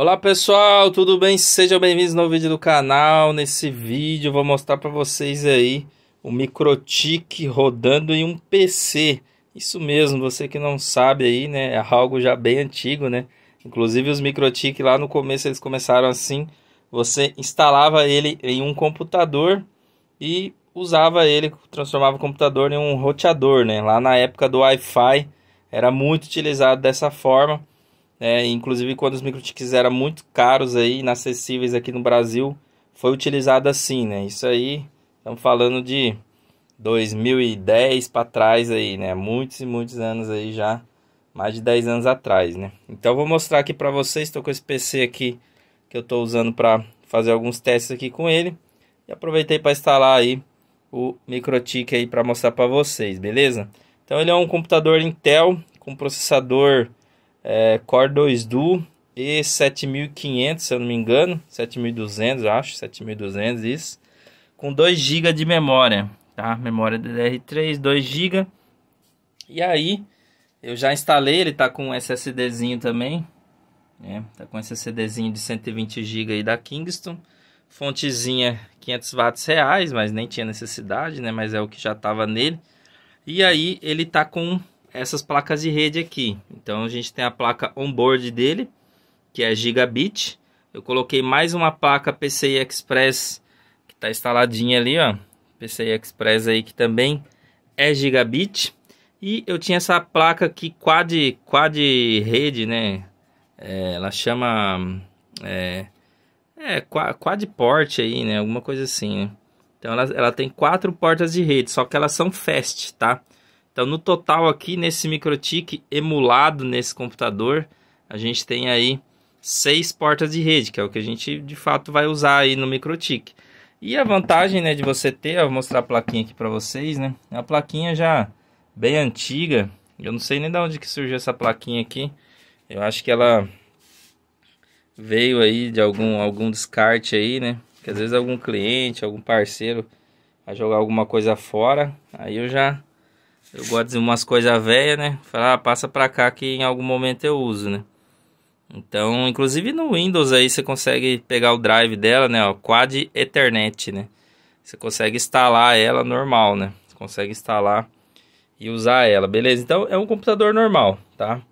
Olá pessoal, tudo bem? Sejam bem-vindos no vídeo do canal. Nesse vídeo eu vou mostrar para vocês aí o MikroTik rodando em um PC. Isso mesmo, você que não sabe aí, né? É algo já bem antigo, né? Inclusive os MikroTik lá no começo eles começaram assim. Você instalava ele em um computador e usava ele, transformava o computador em um roteador, né? Lá na época do Wi-Fi era muito utilizado dessa forma. Inclusive quando os microchips eram muito caros aí, inacessíveis aqui no Brasil, foi utilizado assim, né? Isso aí, estamos falando de 2010 para trás aí, né? Muitos e muitos anos aí já, mais de 10 anos atrás, né? Então eu vou mostrar aqui para vocês, estou com esse PC aqui que eu estou usando para fazer alguns testes aqui com ele. E aproveitei para instalar aí o MikroTik aí para mostrar para vocês, beleza? Então ele é um computador Intel com processador Core 2 Duo e 7500, se eu não me engano, 7200, acho, 7200 isso, com 2 GB de memória, tá? Memória DDR3, 2 GB. E aí, eu já instalei, ele tá com um SSDzinho também, né? Tá com SSDzinho de 120 GB aí da Kingston. Fontezinha 500 watts reais, mas nem tinha necessidade, né? Mas é o que já tava nele. E aí, ele tá com essas placas de rede aqui. Então a gente tem a placa onboard dele, que é Gigabit. Eu coloquei mais uma placa PCI Express que está instaladinha ali, ó. PCI Express aí que também é Gigabit. E eu tinha essa placa aqui quad rede, né? Ela chama quad port aí, né? Alguma coisa assim, né? Então ela tem 4 portas de rede, só que elas são fast, tá? Então, no total aqui, nesse MikroTik emulado nesse computador, a gente tem aí 6 portas de rede, que é o que a gente, de fato, vai usar aí no MikroTik. E a vantagem, né, de você ter, eu vou mostrar a plaquinha aqui para vocês, né? É uma plaquinha já bem antiga. Eu não sei nem de onde que surgiu essa plaquinha aqui. Eu acho que ela veio aí de algum descarte aí, né? Que às vezes algum cliente, algum parceiro vai jogar alguma coisa fora. Aí eu gosto de dizer umas coisas velhas, né? Falar, passa pra cá que em algum momento eu uso, né? Então, inclusive no Windows aí você consegue pegar o drive dela, né? Ó, Quad Ethernet, né? Você consegue instalar ela normal, né? Você consegue instalar e usar ela, beleza? Então é um computador normal, tá?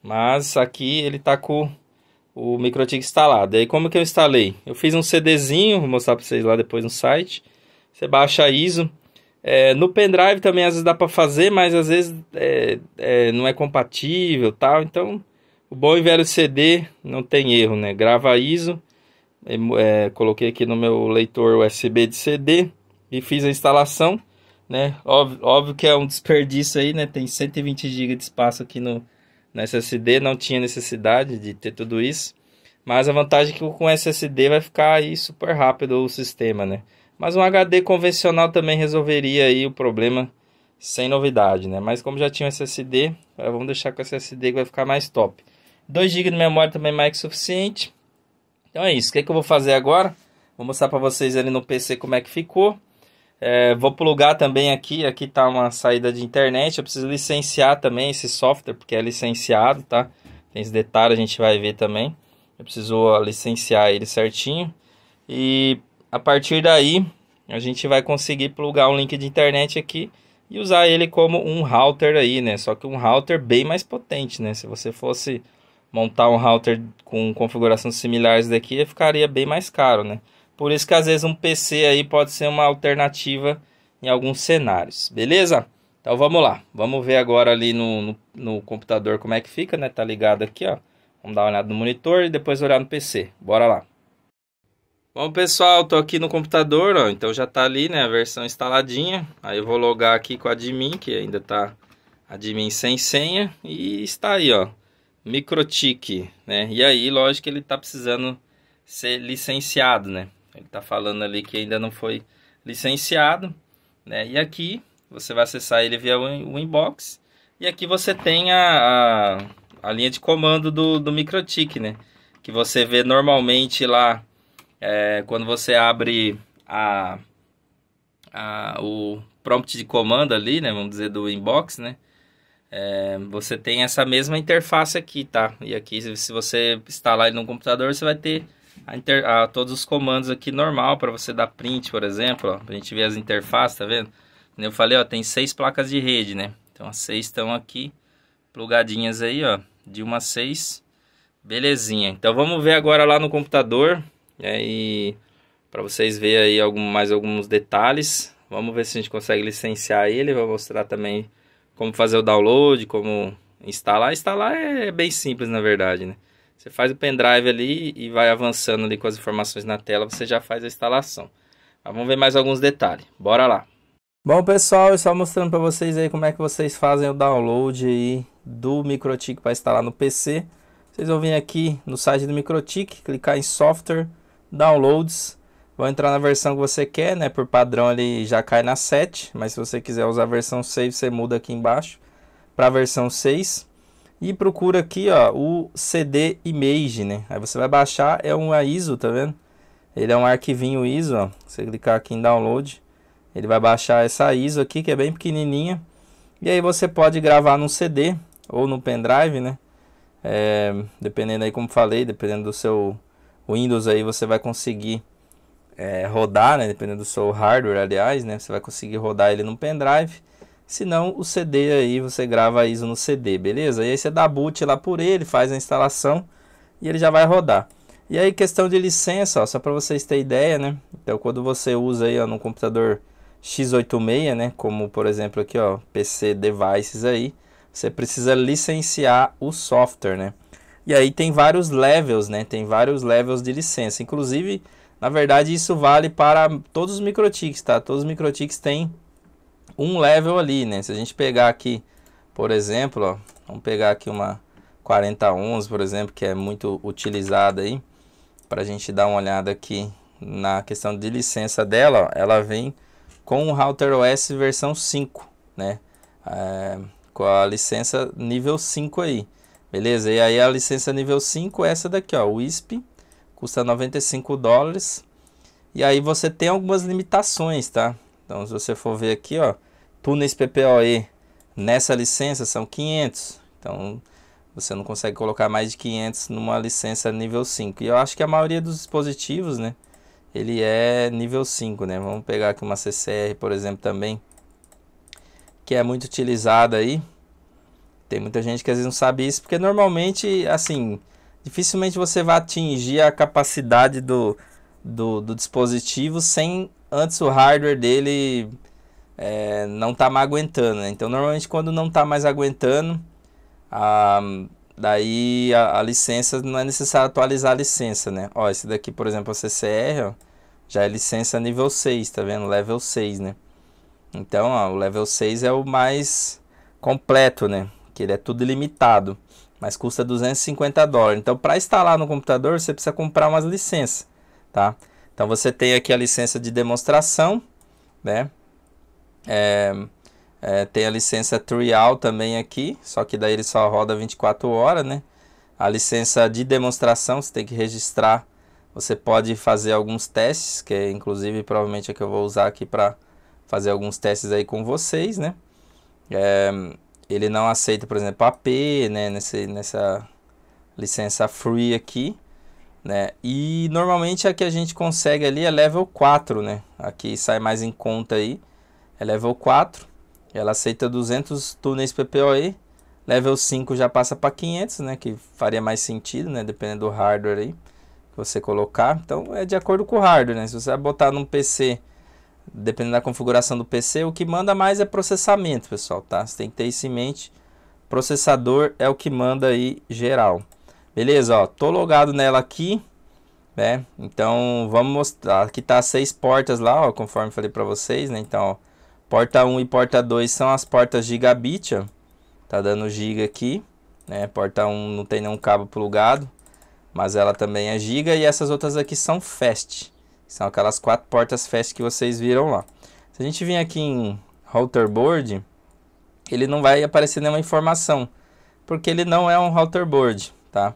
Mas aqui ele tá com o MikroTik instalado. E aí como que eu instalei? Eu fiz um CDzinho, vou mostrar pra vocês lá depois no site. Você baixa a ISO. No pendrive também às vezes dá para fazer, mas às vezes não é compatível, tal. Então, o bom e velho CD não tem erro, né? Grava ISO, coloquei aqui no meu leitor USB de CD e fiz a instalação, né? Óbvio que é um desperdício aí, né? Tem 120 GB de espaço aqui no SSD, não tinha necessidade de ter tudo isso. Mas a vantagem é que com SSD vai ficar aí super rápido o sistema, né? Mas um HD convencional também resolveria aí o problema sem novidade, né? Mas como já tinha um SSD, vamos deixar com SSD que vai ficar mais top. 2 GB de memória também mais que suficiente. Então é isso. O que eu vou fazer agora? Vou mostrar para vocês ali no PC como é que ficou. Vou plugar também aqui. Aqui tá uma saída de internet. Eu preciso licenciar também esse software, porque é licenciado, tá? Tem esse detalhe, a gente vai ver também. Eu preciso licenciar ele certinho. E a partir daí, a gente vai conseguir plugar um link de internet aqui e usar ele como um router aí, né? Só que um router bem mais potente, né? Se você fosse montar um router com configurações similares daqui, ficaria bem mais caro, né? Por isso que às vezes um PC aí pode ser uma alternativa em alguns cenários, beleza? Então vamos lá, vamos ver agora ali no computador como é que fica, né? Tá ligado aqui, ó. Vamos dar uma olhada no monitor e depois olhar no PC. Bora lá. Bom, pessoal, tô aqui no computador, ó, então já tá ali, né, a versão instaladinha. Aí eu vou logar aqui com a admin, que ainda tá admin sem senha, e está aí, ó, MikroTik, né? E aí, lógico que ele tá precisando ser licenciado, né? Ele tá falando ali que ainda não foi licenciado, né? E aqui você vai acessar ele via o inbox, e aqui você tem a linha de comando do MikroTik, né? Que você vê normalmente lá. Quando você abre o prompt de comando ali, né, vamos dizer, do inbox, né, você tem essa mesma interface aqui, tá? E aqui, se você instalar ele no computador, você vai ter todos os comandos aqui normal para você dar print, por exemplo, ó, pra gente ver as interfaces, tá vendo? Como eu falei, ó, tem 6 placas de rede, né? Então as 6 estão aqui plugadinhas aí, ó, de 1 a 6. Belezinha. Então vamos ver agora lá no computador, e para vocês verem aí mais alguns detalhes. Vamos ver se a gente consegue licenciar ele. Vou mostrar também como fazer o download, como instalar. Instalar é bem simples, na verdade, né? Você faz o pendrive ali e vai avançando ali com as informações na tela, você já faz a instalação. Mas vamos ver mais alguns detalhes. Bora lá. Bom, pessoal, eu só mostrando para vocês aí como é que vocês fazem o download aí do MikroTik para instalar no PC. Vocês vão vir aqui no site do MikroTik, clicar em Software, Downloads. Vão entrar na versão que você quer, né? Por padrão ele já cai na 7, mas se você quiser usar a versão 6, você muda aqui embaixo para a versão 6. E procura aqui, ó, o CD Image, né? Aí você vai baixar, é uma ISO, tá vendo? Ele é um arquivinho ISO, ó. Você clicar aqui em Download, ele vai baixar essa ISO aqui, que é bem pequenininha. E aí você pode gravar no CD ou no pendrive, né? Dependendo aí, como falei, dependendo do seu Windows aí, você vai conseguir rodar, né? Dependendo do seu hardware, aliás, né? Você vai conseguir rodar ele no pendrive. Se não, o CD aí, você grava a ISO no CD, beleza? E aí você dá boot lá por ele, faz a instalação e ele já vai rodar. E aí, questão de licença, ó, só para vocês terem ideia, né? Então, quando você usa aí, ó, no computador x86, né? Como, por exemplo, aqui, ó, PC Devices aí, você precisa licenciar o software, né? E aí tem vários levels, né? Tem vários levels de licença. Inclusive, na verdade, isso vale para todos os MikroTiks, tá? Todos os MikroTiks têm um level ali, né? Se a gente pegar aqui, por exemplo, ó, vamos pegar aqui uma 4011, por exemplo, que é muito utilizada aí, para a gente dar uma olhada aqui na questão de licença dela, ó, ela vem com o RouterOS versão 5, né? Com a licença nível 5 aí, beleza? E aí a licença nível 5 é essa daqui, ó, WISP, custa $95. E aí você tem algumas limitações, tá? Então, se você for ver aqui, ó, túneis PPoE nessa licença são 500. Então, você não consegue colocar mais de 500 numa licença nível 5. E eu acho que a maioria dos dispositivos, né, ele é nível 5, né? Vamos pegar aqui uma CCR, por exemplo, também, que é muito utilizada aí. Tem muita gente que às vezes não sabe isso, porque normalmente, assim, dificilmente você vai atingir a capacidade do dispositivo sem antes o hardware dele não tá mais aguentando, né? Então normalmente quando não tá mais aguentando, daí a licença, não é necessário atualizar a licença, né? Ó, esse daqui, por exemplo, a CCR, ó, já é licença nível 6, tá vendo? Level 6, né? Então, ó, o level 6 é o mais completo, né? Que ele é tudo ilimitado, mas custa $250. Então, para instalar no computador, você precisa comprar umas licenças, tá? Então, você tem aqui a licença de demonstração, né? Tem a licença Trial também aqui, só que daí ele só roda 24 horas, né? A licença de demonstração, você tem que registrar. Você pode fazer alguns testes, que é, inclusive provavelmente é que eu vou usar aqui para fazer alguns testes aí com vocês, né? Ele não aceita, por exemplo, AP, né? Nessa licença free aqui, né? E normalmente a que a gente consegue ali é level 4, né? Aqui sai mais em conta aí, é level 4. Ela aceita 200 túneis PPoE. Level 5 já passa para 500, né? Que faria mais sentido, né? Dependendo do hardware aí que você colocar. Então é de acordo com o hardware, né? Se você vai botar num PC, dependendo da configuração do PC, o que manda mais é processamento, pessoal, tá? Você tem que ter isso em mente. Processador é o que manda aí geral. Beleza, ó, tô logado nela aqui, né? Então vamos mostrar. Aqui tá 6 portas lá, ó, conforme falei para vocês, né? Então, ó, porta 1 e porta 2 são as portas gigabit, ó. Tá dando giga aqui, né? Porta 1 não tem nenhum cabo plugado, mas ela também é giga. E essas outras aqui são fast. São aquelas 4 portas fast que vocês viram lá. Se a gente vir aqui em router board, ele não vai aparecer nenhuma informação, porque ele não é um router board, tá?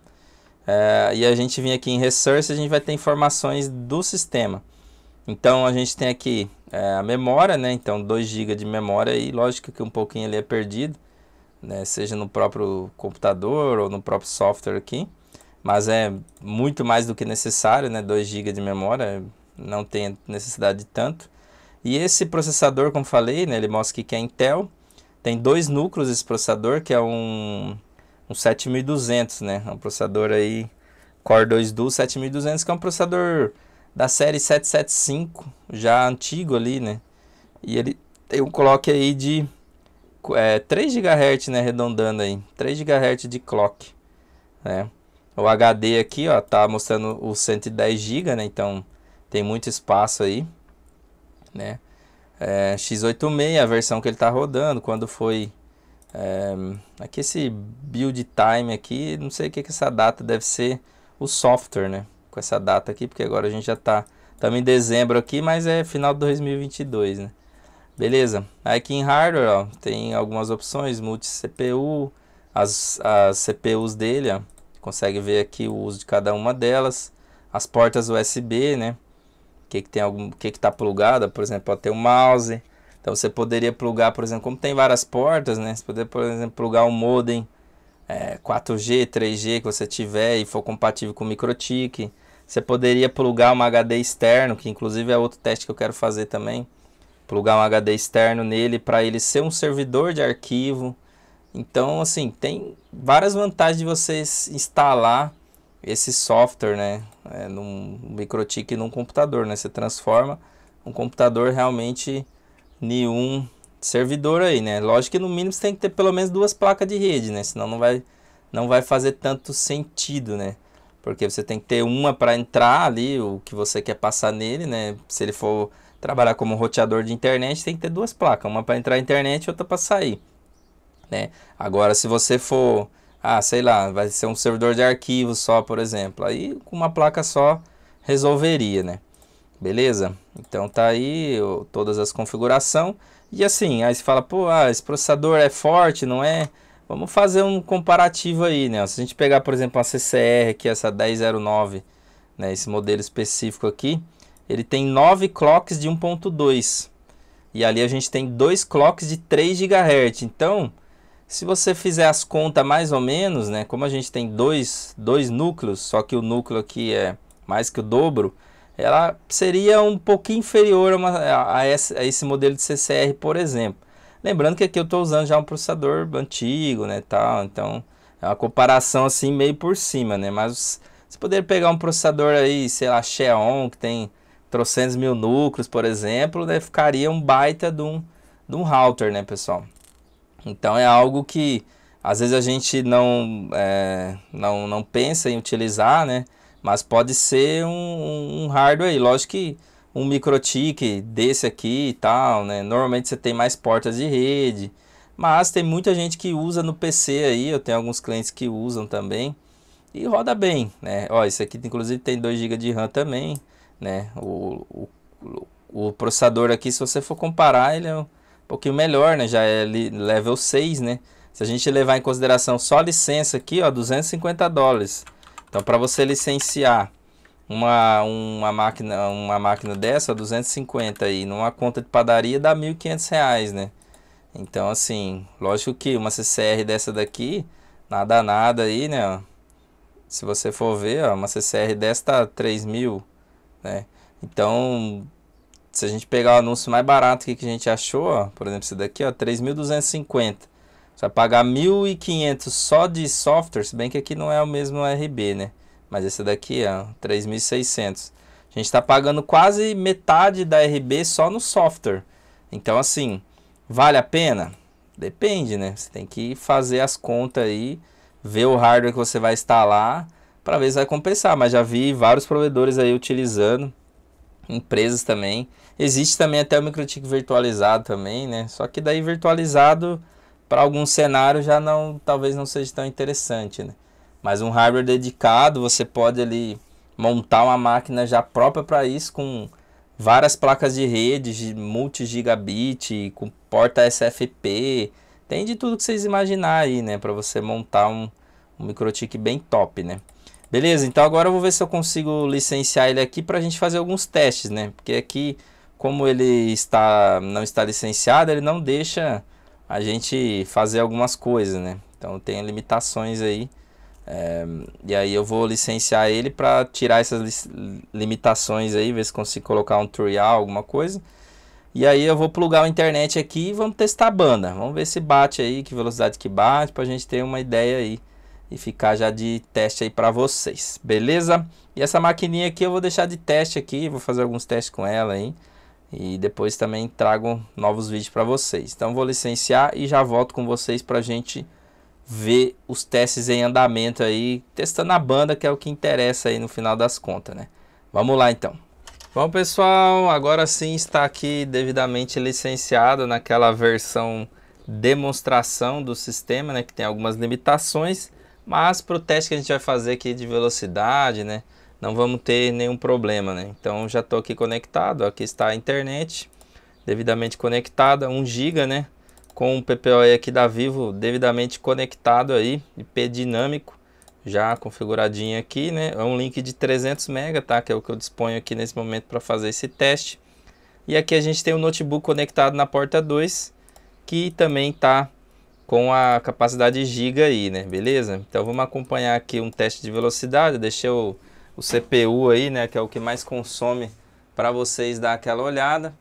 E a gente vir aqui em resource, a gente vai ter informações do sistema. Então a gente tem aqui a memória, né? Então 2 GB de memória, e lógico que um pouquinho ali é perdido, né? Seja no próprio computador ou no próprio software aqui. Mas é muito mais do que necessário, né? 2 GB de memória, não tem necessidade de tanto. E esse processador, como falei, né? Ele mostra aqui que é Intel. Tem 2 núcleos esse processador, que é um 7200, né? É um processador aí, Core 2 Duo 7200, que é um processador da série 775, já antigo ali, né? E ele tem um clock aí de 3 GHz, né? Arredondando aí, 3 GHz de clock, né? O HD aqui, ó, tá mostrando o 110 GB, né? Então tem muito espaço aí, né? x86, a versão que ele tá rodando, quando foi aqui esse build time aqui, não sei o que essa data deve ser, o software, né? Com essa data aqui, porque agora a gente já estamos em dezembro aqui, mas é final de 2022, né? Beleza, aqui em hardware, ó, tem algumas opções, multi-CPU, as CPUs dele, ó, consegue ver aqui o uso de cada uma delas, as portas USB, né? Que tá plugada, por exemplo, pode ter um mouse. Então você poderia plugar, por exemplo, como tem várias portas, né? Você poderia, por exemplo, plugar um modem 4G, 3G que você tiver e for compatível com microtik. Você poderia plugar um HD externo, que inclusive é outro teste que eu quero fazer também. Plugar um HD externo nele para ele ser um servidor de arquivo. Então, assim, tem várias vantagens de você instalar esse software, né, num microtik num computador, né? Você transforma um computador realmente em um servidor aí, né? Lógico que no mínimo você tem que ter pelo menos 2 placas de rede, né? Senão não vai fazer tanto sentido, né? Porque você tem que ter uma para entrar ali, o que você quer passar nele, né? Se ele for trabalhar como roteador de internet, tem que ter 2 placas, uma para entrar na internet e outra para sair, né? Agora, se você for, sei lá, vai ser um servidor de arquivos só, por exemplo, aí com uma placa só resolveria, né? Beleza? Então tá aí todas as configurações. E assim, aí você fala, pô, esse processador é forte, não é? Vamos fazer um comparativo aí, né? Se a gente pegar, por exemplo, a CCR aqui, essa 1009, né, esse modelo específico aqui, ele tem 9 clocks de 1.2. E ali a gente tem 2 clocks de 3 GHz. Então, se você fizer as contas mais ou menos, né, como a gente tem dois núcleos, só que o núcleo aqui é mais que o dobro, ela seria um pouquinho inferior a esse modelo de CCR, por exemplo. Lembrando que aqui eu estou usando já um processador antigo, né, tal, então é uma comparação assim meio por cima, né, mas você poderia pegar um processador aí, sei lá, Xeon, que tem trocentos mil núcleos, por exemplo, né, ficaria um baita de um router, né, pessoal? Então é algo que às vezes a gente não pensa em utilizar, né? Mas pode ser um hardware aí. Lógico que um microtik desse aqui e tal, né? Normalmente você tem mais portas de rede. Mas tem muita gente que usa no PC aí. Eu tenho alguns clientes que usam também. E roda bem, né? Ó, esse aqui inclusive tem 2 GB de RAM também, né? O processador aqui, se você for comparar, ele é um pouquinho melhor, né? Já é level 6, né? Se a gente levar em consideração só a licença aqui, ó, $250. Então, para você licenciar uma máquina dessa, 250 aí, numa conta de padaria dá R$ 1.500, né? Então, assim, lógico que uma CCR dessa daqui, nada aí, né? Se você for ver, ó, uma CCR dessa tá 3.000, né? Então, se a gente pegar o anúncio mais barato que a gente achou, ó, por exemplo, esse daqui, ó, 3.250. Você vai pagar 1.500 só de software, se bem que aqui não é o mesmo RB, né? Mas esse daqui, ó, 3.600. A gente está pagando quase metade da RB só no software. Então, assim, vale a pena? Depende, né? Você tem que fazer as contas aí, ver o hardware que você vai instalar, para ver se vai compensar. Mas já vi vários provedores aí utilizando, empresas também. Existe também até o microtik virtualizado também, né? Só que daí virtualizado para algum cenário já talvez não seja tão interessante, né? Mas um hardware dedicado, você pode ali montar uma máquina já própria para isso, com várias placas de rede, de multi-gigabit, com porta SFP. Tem de tudo que vocês imaginarem aí, né? Para você montar um microtik bem top, né? Beleza, então agora eu vou ver se eu consigo licenciar ele aqui para a gente fazer alguns testes, né? Porque aqui, como ele não está licenciado, ele não deixa a gente fazer algumas coisas, né? Então tem limitações aí. E aí eu vou licenciar ele para tirar essas limitações aí, ver se consigo colocar um trial, alguma coisa. E aí eu vou plugar a internet aqui e vamos testar a banda. Vamos ver se bate aí, que velocidade que bate, pra gente ter uma ideia aí e ficar já de teste aí pra vocês, beleza? E essa maquininha aqui eu vou deixar de teste aqui, vou fazer alguns testes com ela aí. E depois também trago novos vídeos pra vocês. Então vou licenciar e já volto com vocês pra gente ver os testes em andamento aí, testando a banda, que é o que interessa aí no final das contas, né? Vamos lá então. Bom, pessoal, agora sim está aqui devidamente licenciado naquela versão demonstração do sistema, né, que tem algumas limitações, mas para o teste que a gente vai fazer aqui de velocidade, né, não vamos ter nenhum problema, né? Então já estou aqui conectado, aqui está a internet devidamente conectada, 1 GB, né, com o PPoE aqui da Vivo devidamente conectado aí, IP dinâmico. Já configuradinho aqui, né? É um link de 300 MB, tá? Que é o que eu disponho aqui nesse momento para fazer esse teste. E aqui a gente tem o notebook conectado na porta 2, que também tá com a capacidade giga aí, né? Beleza? Então vamos acompanhar aqui um teste de velocidade. Eu deixei o CPU aí, né? Que é o que mais consome, para vocês dar aquela olhada.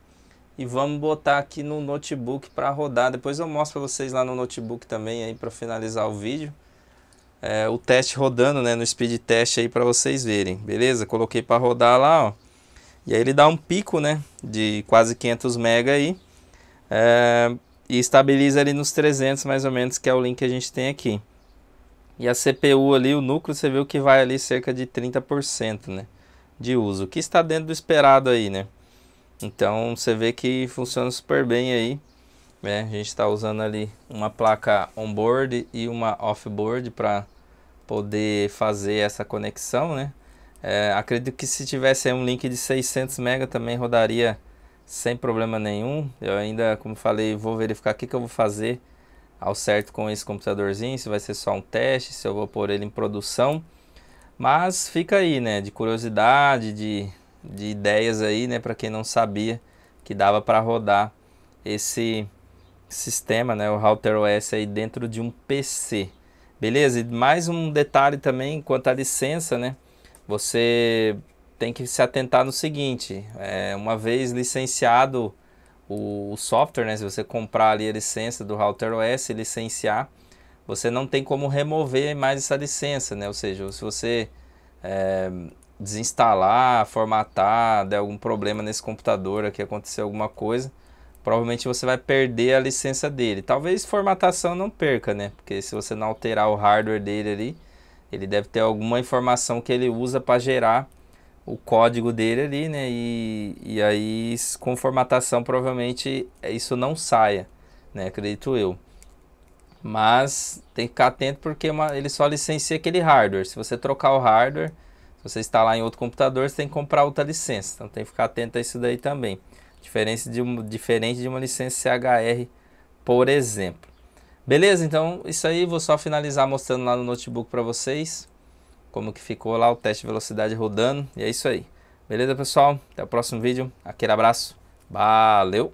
E vamos botar aqui no notebook para rodar. Depois eu mostro para vocês lá no notebook também aí para finalizar o vídeo. O teste rodando, né, no speed test aí para vocês verem, beleza? Coloquei para rodar lá, ó. E aí ele dá um pico, né, de quase 500 MB aí. E estabiliza ali nos 300 mais ou menos, que é o link que a gente tem aqui. E a CPU ali, o núcleo, você viu que vai ali cerca de 30%, né, de uso, que está dentro do esperado aí, né? Então você vê que funciona super bem aí. A gente está usando ali uma placa onboard e uma offboard para poder fazer essa conexão, né? Acredito que se tivesse aí um link de 600 MB também rodaria sem problema nenhum. Eu ainda, como falei, vou verificar o que eu vou fazer ao certo com esse computadorzinho, se vai ser só um teste, se eu vou pôr ele em produção. Mas fica aí, né, de curiosidade, de ideias aí, né, para quem não sabia que dava para rodar esse sistema, né, o RouterOS aí dentro de um PC. Beleza? E mais um detalhe também quanto à licença, né? Você tem que se atentar no seguinte, uma vez licenciado o software, né? Se você comprar ali a licença do RouterOS e licenciar, você não tem como remover mais essa licença, né? Ou seja, se você desinstalar, formatar, der algum problema nesse computador aqui, acontecer alguma coisa, provavelmente você vai perder a licença dele. Talvez formatação não perca, né? Porque se você não alterar o hardware dele ali, ele deve ter alguma informação que ele usa para gerar o código dele ali, né? E aí com formatação provavelmente isso não saia, né? Acredito eu. Mas tem que ficar atento porque ele só licencia aquele hardware. Se você trocar o hardware, se você instalar em outro computador, você tem que comprar outra licença. Então tem que ficar atento a isso daí também. Diferente de uma licença CHR, por exemplo. Beleza? Então isso aí, vou só finalizar mostrando lá no notebook para vocês como que ficou lá o teste de velocidade rodando. E é isso aí. Beleza, pessoal? Até o próximo vídeo. Aquele abraço. Valeu!